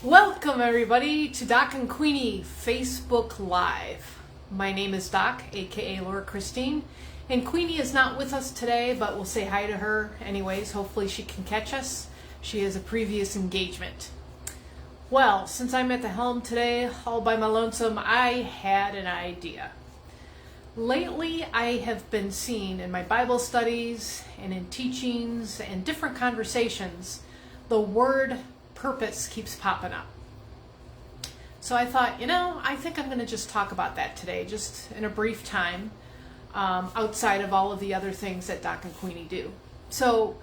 Welcome everybody to Doc and Queenie Facebook Live. My name is Doc, aka Laura Christine, and Queenie is not with us today, but we'll say hi to her anyways. Hopefully she can catch us. She has a previous engagement. Well, since I'm at the helm today, all by my lonesome, I had an idea. Lately, I have been seeing in my Bible studies and in teachings and different conversations, the word purpose keeps popping up. So I thought, I think I'm going to just talk about that today, just in a brief time, outside of all of the other things that Doc and Queenie do. So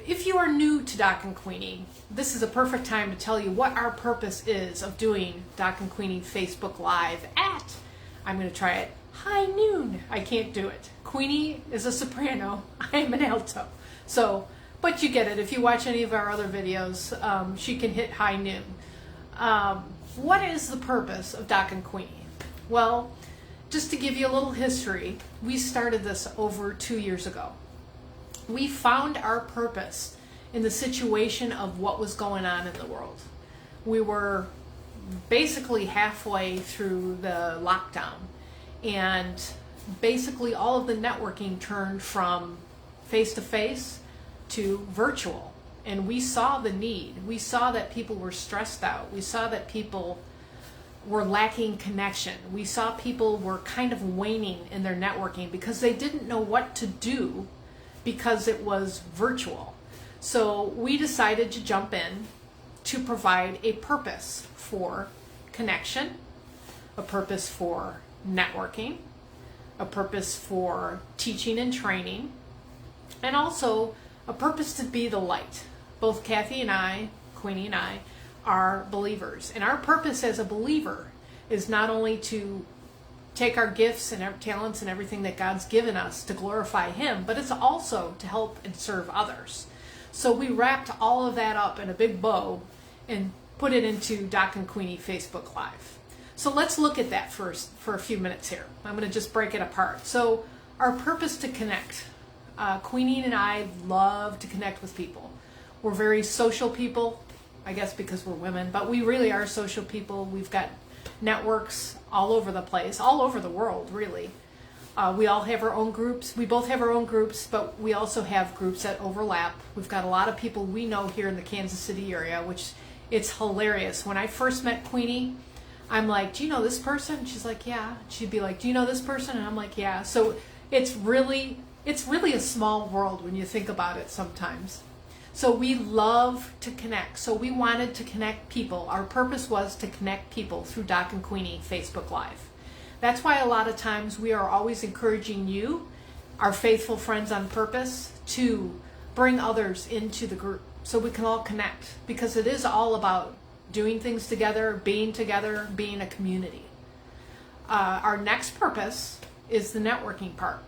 if you are new to Doc and Queenie, this is a perfect time to tell you what our purpose is of doing Doc and Queenie Facebook Live at, I'm going to try it, high noon. I can't do it. Queenie is a soprano. I am an alto. But you get it. If you watch any of our other videos, she can hit high noon. What is the purpose of Doc and Queenie? Well, just to give you a little history, we started this over 2 years ago. We found our purpose in the situation of what was going on in the world. We were basically halfway through the lockdown, and basically all of the networking turned from face-to-face to virtual, and we saw the need. We saw that people were stressed out. We saw that people were lacking connection. We saw people were kind of waning in their networking because they didn't know what to do because it was virtual. So we decided to jump in to provide a purpose for connection, a purpose for networking, a purpose for teaching and training, and also a purpose to be the light. Both Kathy and I, Queenie and I, are believers. And our purpose as a believer is not only to take our gifts and our talents and everything that God's given us to glorify Him, but it's also to help and serve others. So we wrapped all of that up in a big bow and put it into Doc and Queenie Facebook Live. So let's look at that first for a few minutes here. I'm going to just break it apart. So our purpose to connect. Queenie and I love to connect with people. We're very social people, I guess because we're women, but we really are social people. We've got networks all over the place, all over the world, really. We all have our own groups. We both have our own groups, but we also have groups that overlap. We've got a lot of people we know here in the Kansas City area, which it's hilarious. When I first met Queenie, I'm like, do you know this person? She's like, yeah. She'd be like, do you know this person? And I'm like, yeah. So it's really a small world when you think about it sometimes. So we love to connect. So we wanted to connect people. Our purpose was to connect people through Doc and Queenie Facebook Live. That's why a lot of times we are always encouraging you, our faithful friends on purpose, to bring others into the group so we can all connect, because it is all about doing things together, being a community. Our next purpose is the networking part.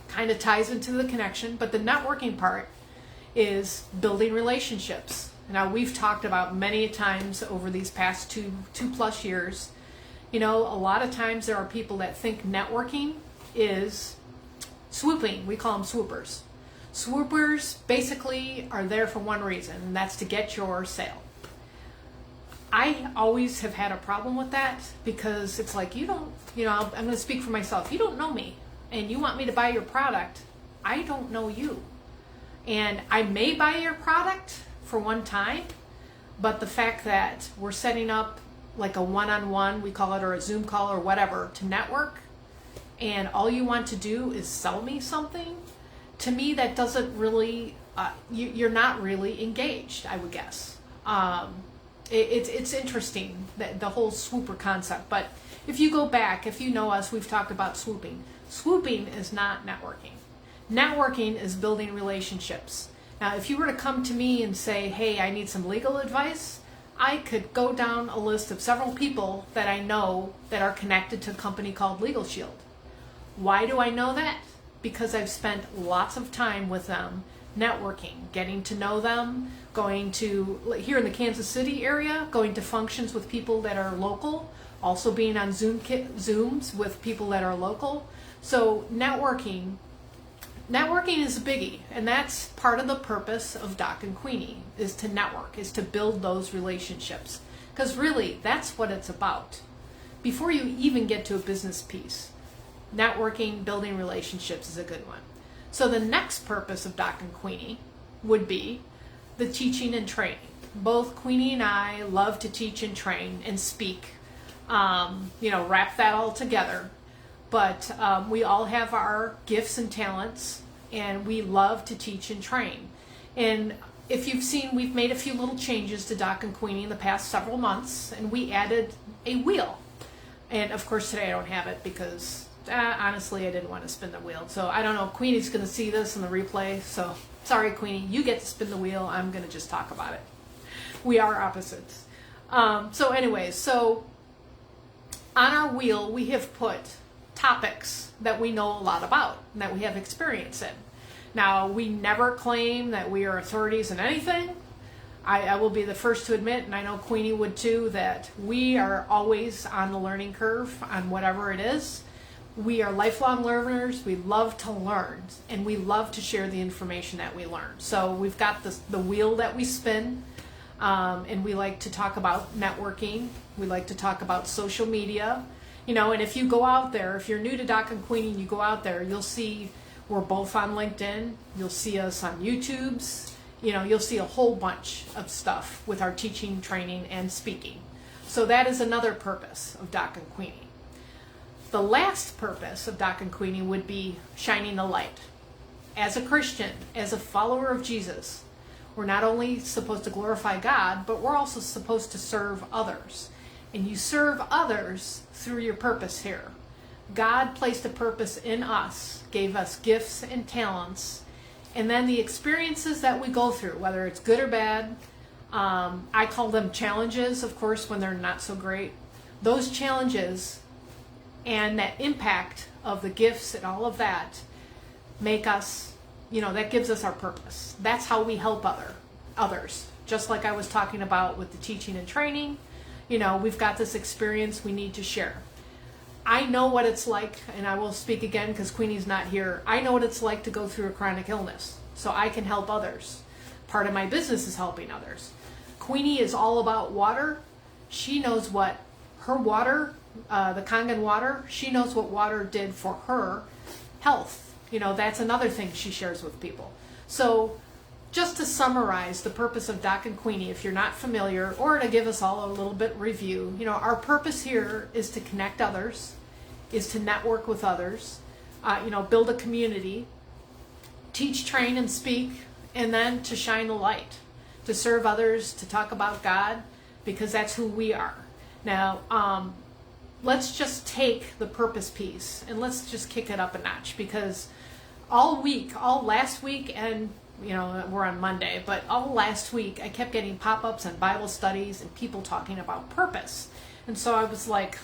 Kind of ties into the connection, but the networking part is building relationships. Now, we've talked about many times over these past two plus years, a lot of times there are people that think networking is swooping. We call them swoopers. Swoopers basically are there for one reason, and that's to get your sale. I always have had a problem with that, because it's like, I'm going to speak for myself. You don't know me, and you want me to buy your product. I don't know you. And I may buy your product for one time, but the fact that we're setting up like a one-on-one, we call it, or a Zoom call or whatever, to network, and all you want to do is sell me something, to me that doesn't really, you're not really engaged, I would guess. It's interesting, the whole swooper concept. But if you go back, if you know us, we've talked about swooping. Swooping is not networking. Networking is building relationships. Now, if you were to come to me and say, hey, I need some legal advice, I could go down a list of several people that I know that are connected to a company called Legal Shield. Why do I know that? Because I've spent lots of time with them networking, getting to know them, going to, here in the Kansas City area, going to functions with people that are local, also being on Zooms with people that are local. So networking is a biggie, and that's part of the purpose of Doc and Queenie, is to network, is to build those relationships. Because really, that's what it's about. Before you even get to a business piece, networking, building relationships is a good one. So the next purpose of Doc and Queenie would be the teaching and training. Both Queenie and I love to teach and train and speak, wrap that all together. But we all have our gifts and talents, and we love to teach and train. And if you've seen, we've made a few little changes to Doc and Queenie in the past several months, and we added a wheel. And of course today I don't have it because honestly I didn't want to spin the wheel. So I don't know, Queenie's going to see this in the replay. So sorry Queenie, you get to spin the wheel. I'm going to just talk about it. We are opposites. So on our wheel we have put topics that we know a lot about and that we have experience in. Now, we never claim that we are authorities in anything. I will be the first to admit, and I know Queenie would too, that we are always on the learning curve on whatever it is. We are lifelong learners. We love to learn, and we love to share the information that we learn. So we've got the wheel that we spin, and we like to talk about networking. We like to talk about social media. And if you go out there, if you're new to Doc and Queenie and you go out there, you'll see we're both on LinkedIn. You'll see us on YouTube's. You'll see a whole bunch of stuff with our teaching, training, and speaking. So that is another purpose of Doc and Queenie. The last purpose of Doc and Queenie would be shining the light. As a Christian, as a follower of Jesus, we're not only supposed to glorify God, but we're also supposed to serve others. And you serve others through your purpose here. God placed a purpose in us, gave us gifts and talents, and then the experiences that we go through, whether it's good or bad, I call them challenges, of course, when they're not so great. Those challenges and that impact of the gifts and all of that make us, that gives us our purpose. That's how we help others. Just like I was talking about with the teaching and training, we've got this experience we need to share. I know what it's like, and I will speak again because Queenie's not here. I know what it's like to go through a chronic illness, so I can help others. Part of my business is helping others. Queenie is all about water. She knows what her water, the Kangen water, she knows what water did for her health. That's another thing she shares with people. So just to summarize the purpose of Doc and Queenie, if you're not familiar, or to give us all a little bit review, our purpose here is to connect others, is to network with others, build a community, teach, train, and speak, and then to shine the light, to serve others, to talk about God, because that's who we are. Now, let's just take the purpose piece and let's just kick it up a notch, because all last week, and we're on Monday, but all last week I kept getting pop-ups on Bible studies and people talking about purpose. And so I was like,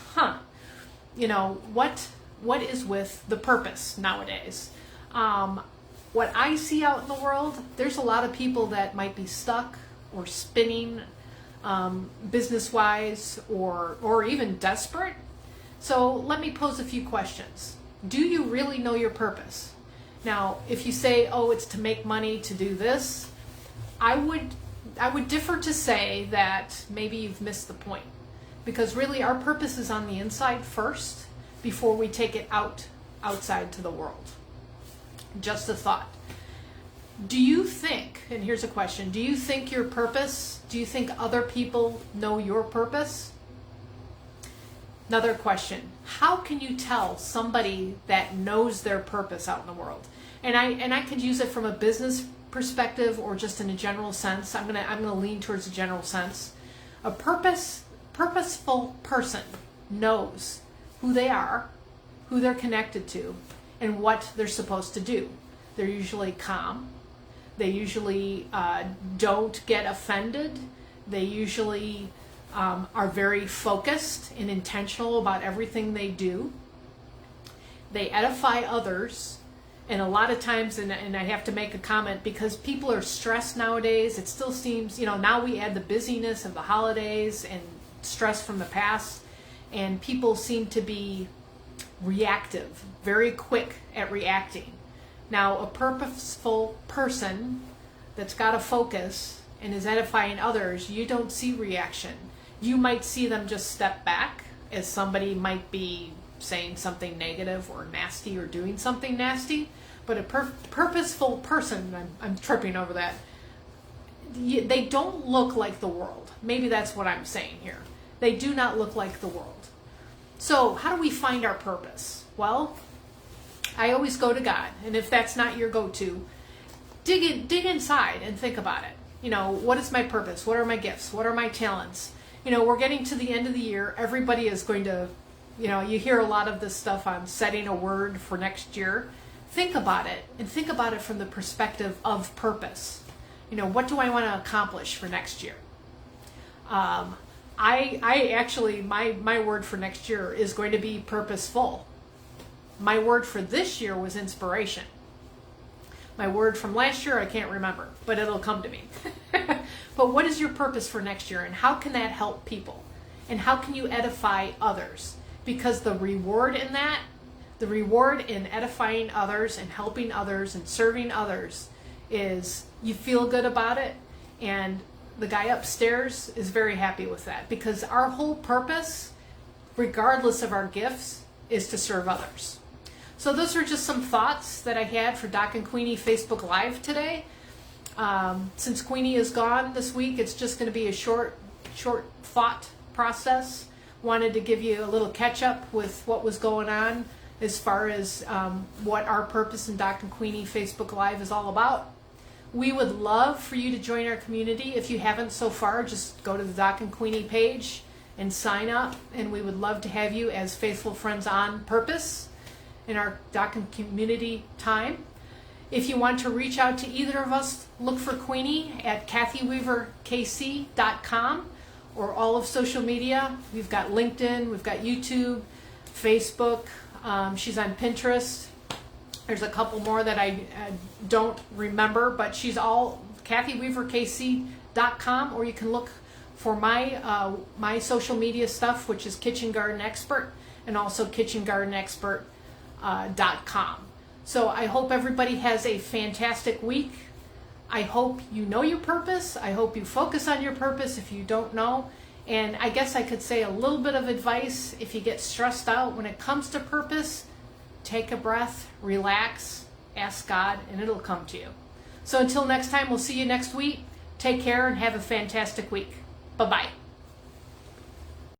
what is with the purpose nowadays? What I see out in the world, there's a lot of people that might be stuck or spinning business-wise or even desperate. So let me pose a few questions. Do you really know your purpose? Now, if you say, oh, it's to make money, to do this, I would differ to say that maybe you've missed the point. Because really our purpose is on the inside first before we take it outside to the world. Just a thought. Do you think, and here's a question, do you think your purpose, do you think other people know your purpose? Another question, how can you tell somebody that knows their purpose out in the world? And I could use it from a business perspective or just in a general sense. I'm gonna lean towards a general sense. A purposeful person knows who they are, who they're connected to, and what they're supposed to do. They're usually calm. They usually don't get offended. They usually are very focused and intentional about everything they do. They edify others. And a lot of times, and I have to make a comment, because people are stressed nowadays, it still seems, now we add the busyness of the holidays and stress from the past, and people seem to be reactive, very quick at reacting. Now, a purposeful person that's got a focus and is edifying others, you don't see reaction. You might see them just step back as somebody might be saying something negative or nasty or doing something nasty, but a purposeful person, I'm tripping over that, they don't look like the world. Maybe that's what I'm saying here. They do not look like the world. So how do we find our purpose? Well, I always go to God, and if that's not your go-to, dig inside and think about it. You know, what is my purpose? What are my gifts? What are my talents? You know, we're getting to the end of the year. Everybody is going to, you know, you hear a lot of this stuff on setting a word for next year. Think about it, and think about it from the perspective of purpose. You know, what do I want to accomplish for next year? I actually, my word for next year is going to be purposeful. My word for this year was inspiration. My word from last year, I can't remember, but it'll come to me. But what is your purpose for next year, and how can that help people? And how can you edify others? Because the reward in that, the reward in edifying others and helping others and serving others is you feel good about it, and the guy upstairs is very happy with that, because our whole purpose, regardless of our gifts, is to serve others. So those are just some thoughts that I had for Doc and Queenie Facebook Live today. Since Queenie is gone this week, it's just going to be a short thought process. Wanted to give you a little catch up with what was going on as far as what our purpose in Doc and Queenie Facebook Live is all about. We would love for you to join our community. If you haven't so far, just go to the Doc and Queenie page and sign up, and we would love to have you as faithful friends on purpose in our Doc and community time. If you want to reach out to either of us, look for Queenie at kathyweaverkc.com or all of social media. We've got LinkedIn, we've got YouTube, Facebook. She's on Pinterest. There's a couple more that I don't remember, but she's all kathyweaverkc.com, or you can look for my social media stuff, which is Kitchen Garden Expert, and also kitchengardenexpert.com. So I hope everybody has a fantastic week. I hope you know your purpose. I hope you focus on your purpose if you don't know. And I guess I could say a little bit of advice if you get stressed out when it comes to purpose. Take a breath, relax, ask God, and it'll come to you. So until next time, we'll see you next week. Take care and have a fantastic week. Bye-bye.